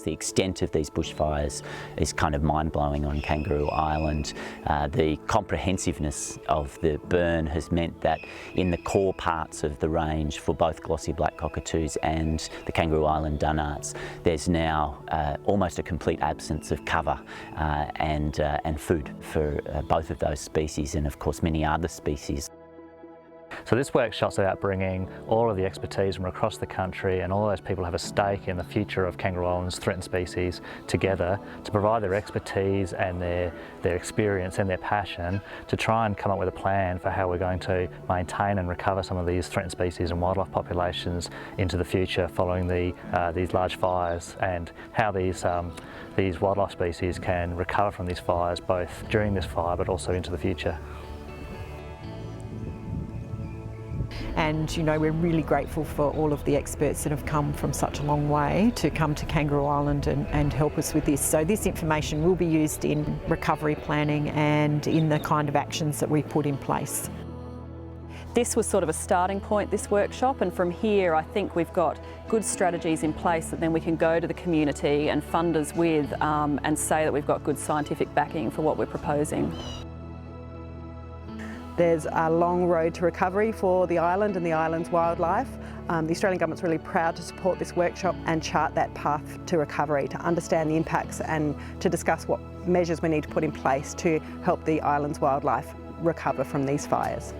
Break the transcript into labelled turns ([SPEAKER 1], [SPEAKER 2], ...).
[SPEAKER 1] The extent of these bushfires is kind of mind-blowing on Kangaroo Island. The comprehensiveness of the burn has meant that in the core parts of the range for both glossy black-cockatoos and the Kangaroo Island dunnarts, there's now almost a complete absence of cover and food for both of those species, and of course many other species.
[SPEAKER 2] So this workshop's about bringing all of the expertise from across the country, and all those people who have a stake in the future of Kangaroo Island's threatened species together to provide their expertise and their experience and their passion to try and come up with a plan for how we're going to maintain and recover some of these threatened species and wildlife populations into the future following these large fires, and how these wildlife species can recover from these fires both during this fire but also into the future.
[SPEAKER 3] And we're really grateful for all of the experts that have come from such a long way to come to Kangaroo Island and help us with this. So this information will be used in recovery planning and in the kind of actions that we put in place.
[SPEAKER 4] This was sort of a starting point, this workshop, and from here I think we've got good strategies in place that then we can go to the community and funders with and say that we've got good scientific backing for what we're proposing.
[SPEAKER 5] There's a long road to recovery for the island and the island's wildlife. The Australian Government's really proud to support this workshop and chart that path to recovery, to understand the impacts and to discuss what measures we need to put in place to help the island's wildlife recover from these fires.